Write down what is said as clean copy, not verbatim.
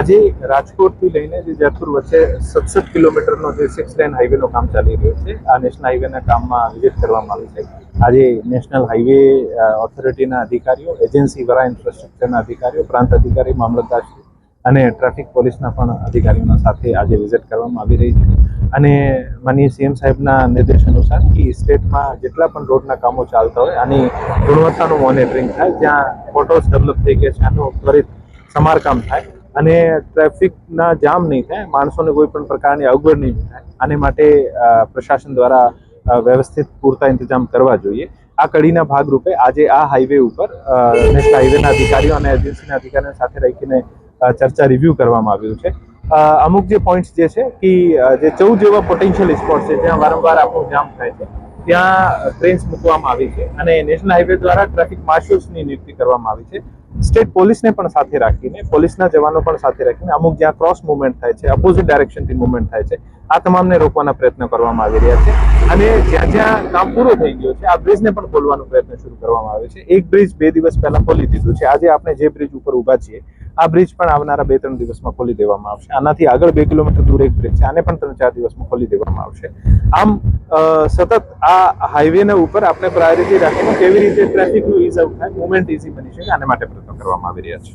આજે રાજકોટથી લઈને જે જયપુર વચ્ચે 67 કિલોમીટરનો જે 6 લેન હાઈવેનું કામ ચાલી રહ્યું છે, આ નેશનલ હાઈવેના કામમાં વિઝિટ કરવામાં આવી છે. આજે નેશનલ હાઈવે ઓથોરિટીના અધિકારીઓ, એજન્સી વરા ઇન્ફ્રાસ્ટ્રક્ચરના અધિકારીઓ, પ્રાંત અધિકારી, મામલતદારશ્રી અને ટ્રાફિક પોલીસના પણ અધિકારીઓના સાથે આજે વિઝિટ કરવામાં આવી રહી છે. અને માનનીય સીએમ સાહેબના નિર્દેશ અનુસાર કે સ્ટેટમાં જેટલા પણ રોડના કામો ચાલતા હોય આની ગુણવત્તાનું મોનિટરિંગ થાય, જ્યાં ફોટોસ ડેવલપ થઈ ગયા છે આનું ત્વરિત સમારકામ થાય અને ટ્રાફિકના જામ નહીં થાય, માણસોને કોઈ પણ પ્રકારની અવગડ નહીં થાય, આને માટે પ્રશાસન દ્વારા વ્યવસ્થિત પૂરતા ઇંતજામ કરવા જોઈએ. આ કડીના ભાગરૂપે આજે આ હાઈવે ઉપર નેશનલ હાઈવેના અધિકારીઓ અને એજન્સીના અધિકારીઓ સાથે રહીને ચર્ચા રિવ્યુ કરવામાં આવ્યું છે. અમુક જે પોઈન્ટ્સ જે છે કે જે 14 જેવા પોટેન્શિયલ સ્પોટ છે જ્યાં વારંવાર આપણું જામ થાય છે, ત્યાં ટ્રેન્સ મૂકવામાં આવી છે અને નેશનલ હાઈવે દ્વારા ટ્રાફિક માર્શલ્સની નિયુક્તિ કરવામાં આવી છે. સ્ટેટ પોલીસને પણ સાથે રાખીને, પોલીસના જવાનો પણ સાથે રાખીને અમુક જ્યાં ક્રોસ મુવમેન્ટ થાય છે, અપોઝિટ ડાયરેક્શનથી મુવમેન્ટ થાય છે, આ તમામને રોકવાના પ્રયત્ન કરવામાં આવી રહ્યા છે. અને જ્યાં જ્યાં કામ પૂરું થઈ ગયું છે આ બ્રિજને પણ ખોલવાનો પ્રયત્ન શરૂ કરવામાં આવે છે. એક બ્રિજ 2 દિવસ પહેલા ખોલી દીધું છે. આજે આપણે જે બ્રિજ ઉપર ઊભા છીએ આ બ્રિજ પણ આવનારા 2-3 દિવસમાં ખોલી દેવામાં આવશે. આનાથી આગળ 2 કિલોમીટર દૂર એક બ્રિજ છે, આને પણ 3-4 દિવસમાં ખોલી દેવામાં આવશે. આમ સતત આ હાઈવેના ઉપર આપણે પ્રાયોરિટી રાખીને કેવી રીતે ટ્રાફિકનું ઇઝ આઉટ થાય, મુવમેન્ટ ઇઝી બની શકે આને માટે પ્રયત્નો કરવામાં આવી રહ્યા છે.